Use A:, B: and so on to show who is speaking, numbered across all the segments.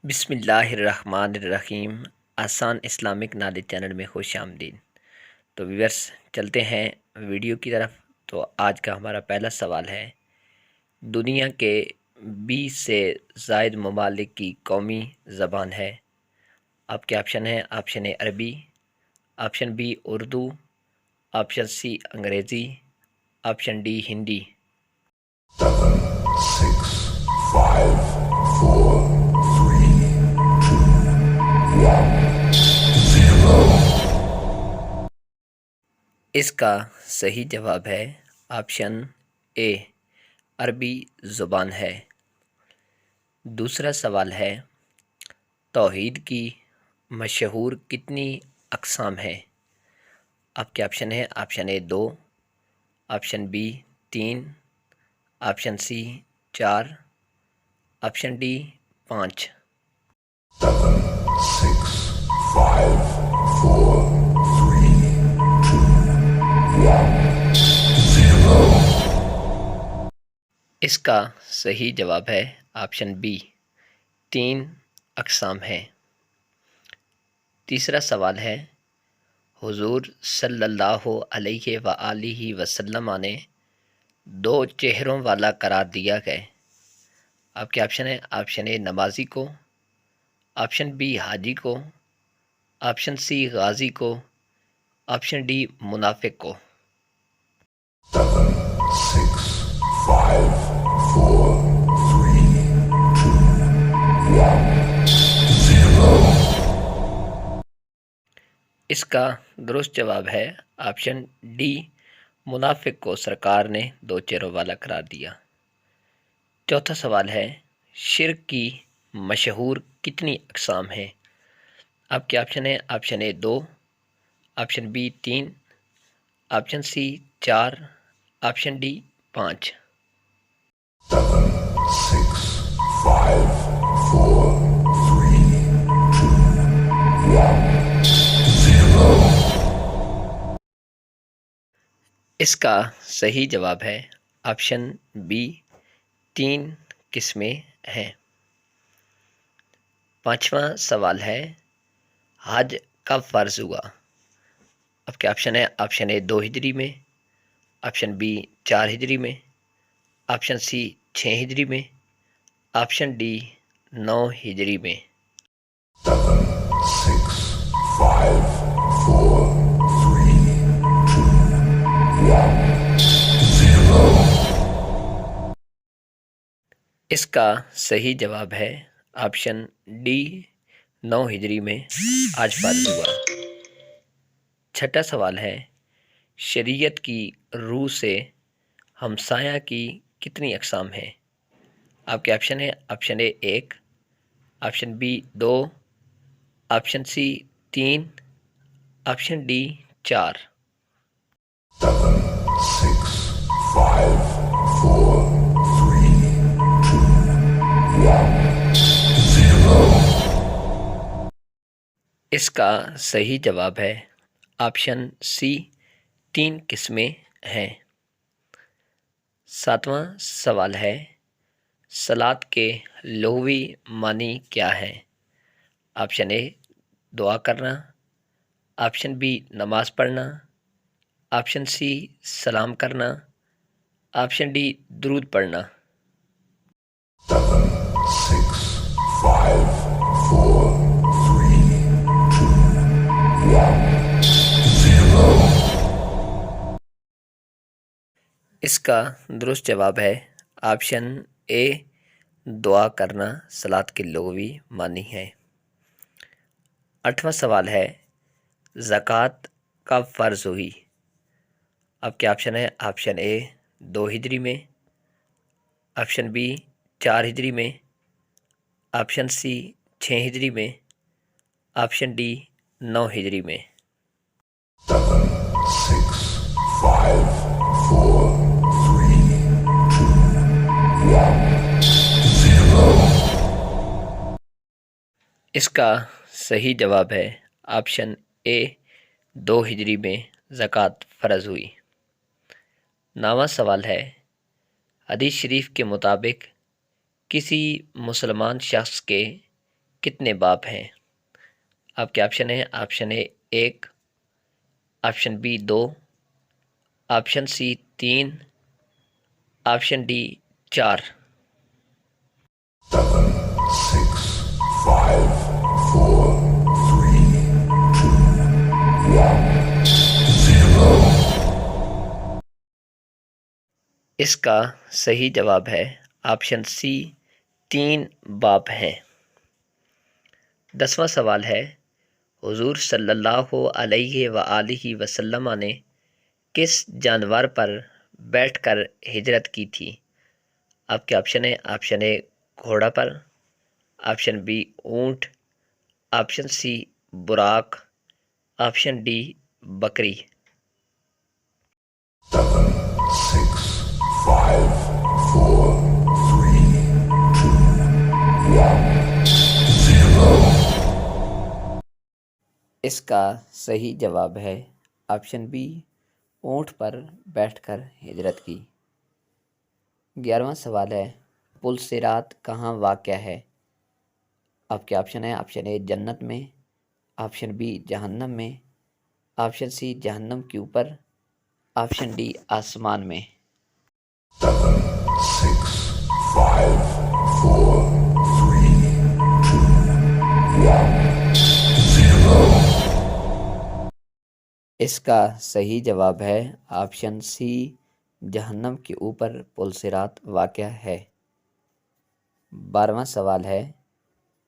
A: بسم اللہ الرحمن الرحیم۔ آسان اسلامک نالج چینل میں خوش آمدید۔ تو ویورس چلتے ہیں ویڈیو کی طرف۔ تو آج کا ہمارا پہلا سوال ہے، دنیا کے 20 سے زائد ممالک کی قومی زبان ہے؟ آپ کے آپشن ہیں، option A Arabi, option B Urdu, option C Angrezi, option D Hindi.
B: 7, 6, 5, 4, 3, 2, 1, 0.
A: اس کا صحیح جواب ہے آپشن اے عربی زبان ہے۔ دوسرا سوال ہے، توحید کی مشہور کتنی اقسام ہیں؟ آپ کے آپشن ہیں، option A 2، option B 3، option C 4، option D 5۔
B: 7, 6, 5, 4, 3, 2, 1, 0.
A: اس کا صحیح جواب ہے آپشن بی 3 اقسام ہیں۔ تیسرا سوال ہے، حضور صلی اللہ علیہ وآلہ وسلم نے 2 چہروں والا قرار دیا گئے۔ آپ کے آپشن ہیں، آپشن اے نمازی کو، آپشن بی حاجی کو، آپشن سی غازی کو، آپشن ڈی منافق کو۔
B: 7, 6, 5, 4, 3, 2, 1, 0.
A: اس کا درست جواب ہے آپشن ڈی، منافق کو سرکار نے 2 چہروں والا قرار دیا۔ چوتھا سوال ہے، شرک کی مشہور کتنی اقسام ہیں؟ آپ کے آپشن ہیں، option A 2، option B 3، option C 4، option D 5۔
B: 7, 6, 5, 4, 3, 2, 1, 0.
A: اس کا صحیح جواب ہے آپشن بی 3 قسمیں ہیں۔ پانچواں سوال ہے، حج کب فرض ہوا؟ آپ کے آپشن ہے، آپشن اے 2 ہجری میں، آپشن بی 4 ہجری میں، آپشن سی 6 ہجری میں، آپشن ڈی 9 ہجری میں۔
B: 7, 6, 5, 4, 3, 2, 1, 0.
A: اس کا صحیح جواب ہے آپشن ڈی 9 ہجری میں آج فرض ہوا۔ چھٹا سوال ہے، شریعت کی روح سے ہمسایہ کی کتنی اقسام ہیں؟ آپ کے آپشن ہیں، option A 1، option B 2، option C 3، option D 4۔
B: 7, 6, 5, 4, 3, 2, 1, 0.
A: اس کا صحیح جواب ہے آپشن سی 3 قسمیں ہیں۔ ساتواں سوال ہے، صلاۃ کے لغوی معنی کیا ہیں؟ آپشن اے دعا کرنا، آپشن بی نماز پڑھنا، آپشن سی سلام کرنا، آپشن ڈی درود پڑھنا۔
B: 7, 6, 5, 4, 3, 2, 1, 0.
A: اس کا درست جواب ہے آپشن اے دعا کرنا صلاۃ کے لغوی معنی ہے۔ 8واں سوال ہے، زکوٰۃ کب فرض ہوئی؟ آپ کے آپشن ہے، آپشن اے 2 ہجری میں، آپشن بی 4 ہجری میں، آپشن سی 6 ہجری میں، آپشن ڈی 9 ہجری میں۔
B: 7, 6, 5, 4, 3, 2, 1, 0.
A: اس کا صحیح جواب ہے آپشن اے 2 ہجری میں زکوٰۃ فرض ہوئی۔ 9واں سوال ہے، حدیث شریف کے مطابق کسی مسلمان شخص کے کتنے باب ہیں؟ آپ کے آپشن ہیں option A 1، option B 2، option C 3، option D 4۔
B: 7, 6, 5, 4, 3, 2, 1, 0۔
A: اس کا صحیح جواب ہے آپشن سی 3 باب ہیں۔ 10واں سوال ہے حضور صلی اللہ علیہ وآلہ وسلم نے کس جانور پر بیٹھ کر ہجرت کی تھی؟ آپ کے آپشن ہیں آپشن اے گھوڑا پر، آپشن بی اونٹ، option C Buraq, option D بکری۔
B: 7, 6, 5, 4, 3, 2, 1, 0۔
A: اس کا صحیح جواب ہے آپشن بی اونٹ پر بیٹھ کر ہجرت کی۔ 11واں سوال ہے پل صراط کہاں واقع ہے؟ آپ کے آپشن ہیں آپشن اے جنت میں، آپشن بی جہنم میں، آپشن سی جہنم کے اوپر، آپشن ڈی آسمان میں۔
B: 7, 6, 5, 4, 3, 2, 1, 0۔
A: اس کا صحیح جواب ہے آپشن سی جہنم کے اوپر پل صراط واقع ہے۔ 12واں سوال ہے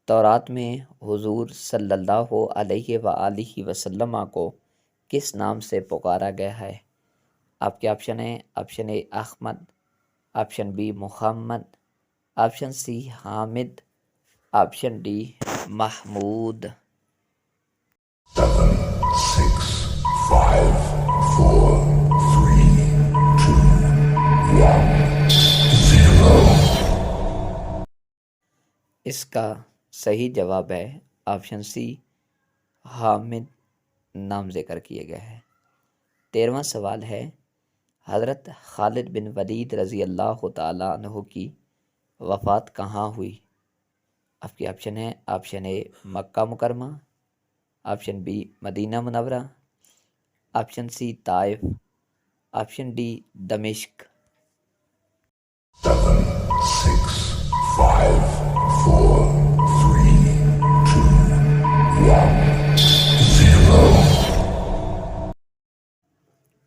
A: تورات میں حضور صلی اللہ علیہ وآلہ وسلم کو کس نام سے پکارا گیا ہے؟ آپ کے آپشن ہیں option A Ahmad, option B Muhammad, option C Hamid, option D Mahmood.
B: 7, 6, 5, 4, 3, 2, 1, 0۔
A: اس کا صحیح جواب ہے آپشن سی حامد نام ذکر کیے گئے ہے۔ 13واں سوال ہے حضرت خالد بن ولید رضی اللہ تعالیٰ عنہ کی وفات کہاں ہوئی؟ آپ کے آپشن ہیں آپشن اے مکہ مکرمہ، option B Medina Munawwara, option C Taif, option D دمشق۔
B: 7, 6, 5, 4, 3, 2, 1, 0۔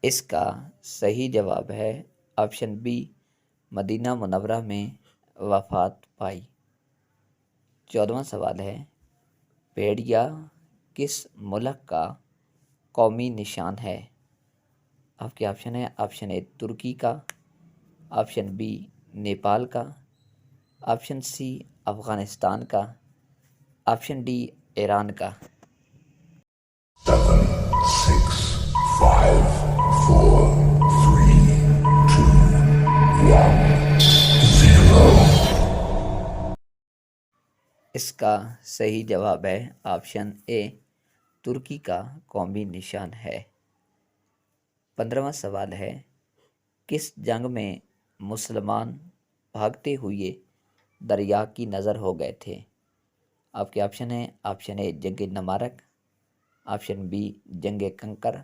A: اس کا صحیح جواب ہے آپشن بی مدینہ منورہ میں وفات پائی۔ 14واں سوال ہے بھیڑیا کس ملک کا قومی نشان ہے؟ آپ کے آپشن ہیں آپشن اے ترکی کا، آپشن بی نیپال کا، آپشن سی افغانستان کا، آپشن ڈی ایران کا۔
B: 7, 6, 5, 4, 3, 2, 1, 0۔
A: اس کا صحیح جواب ہے آپشن اے ترکی کا قومی نشان ہے۔ 15واں سوال ہے کس جنگ میں مسلمان بھاگتے ہوئے دریا کی نظر ہو گئے تھے؟ آپ کے آپشن ہیں آپشن اے جنگ نمارک، آپشن بی جنگ کنکر،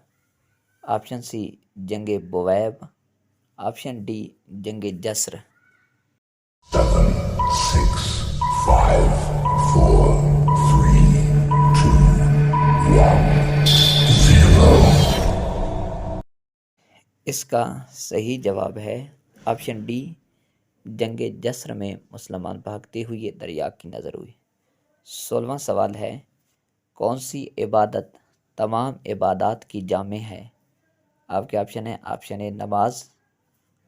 A: آپشن سی جنگ بویب، آپشن ڈی جنگ جسر۔
B: 7, 6, 5, 4, 3, 2, 1, 0۔
A: اس کا صحیح جواب ہے آپشن ڈی جنگ جسر میں مسلمان بھاگتے ہوئے دریا کی نظر ہوئی۔ 16واں سوال ہے کون سی عبادت تمام عبادات کی جامع ہے؟ آپ کے آپشن ہیں آپشن اے نماز،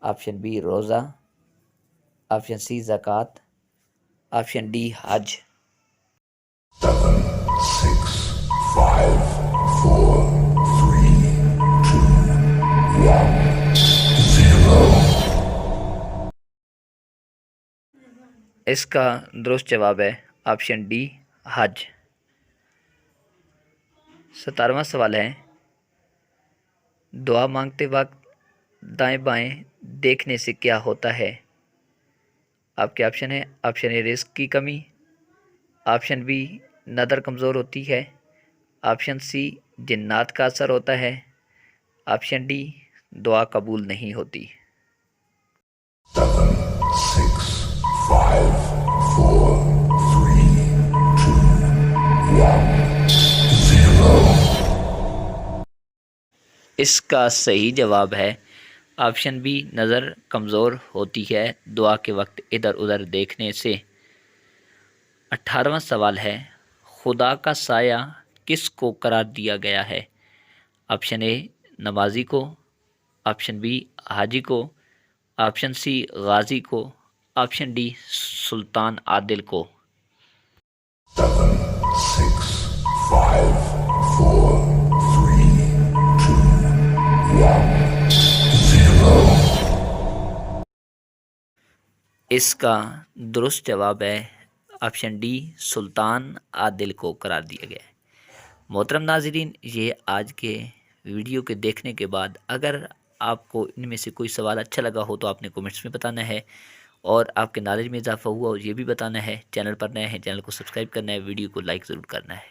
A: آپشن بی روزہ، آپشن سی زکوٰۃ، آپشن ڈی حج۔
B: 7, 6, 5, 4, 3, 2, 1, 0۔
A: اس کا درست جواب ہے آپشن ڈی حج۔ 17واں سوال ہے دعا مانگتے وقت دائیں بائیں دیکھنے سے کیا ہوتا ہے؟ آپ کے آپشن ہیں آپشن اے رزق کی کمی، آپشن بی نظر کمزور ہوتی ہے، آپشن سی جنات کا اثر ہوتا ہے، آپشن ڈی دعا قبول نہیں ہوتی۔
B: 7, 6, 5, 4, 3, 2, 1, 0۔
A: اس کا صحیح جواب ہے آپشن بی نظر کمزور ہوتی ہے دعا کے وقت ادھر ادھر دیکھنے سے۔ 18واں سوال ہے خدا کا سایہ کس کو قرار دیا گیا ہے؟ آپشن اے نمازی کو، آپشن بی حاجی کو، آپشن سی غازی کو، آپشن ڈی سلطان عادل کو۔
B: 7, 6, 5, 4, 3, 2, 1, 0۔
A: اس کا درست جواب ہے آپشن ڈی سلطان عادل کو قرار دیا گیا ہے۔ محترم ناظرین، یہ آج کے ویڈیو کے دیکھنے کے بعد اگر آپ کو ان میں سے کوئی سوال اچھا لگا ہو تو آپ نے کومنٹس میں بتانا ہے، اور آپ کے نالج میں اضافہ ہوا اور یہ بھی بتانا ہے۔ چینل پر نئے ہیں چینل کو سبسکرائب کرنا ہے، ویڈیو کو لائک ضرور کرنا ہے۔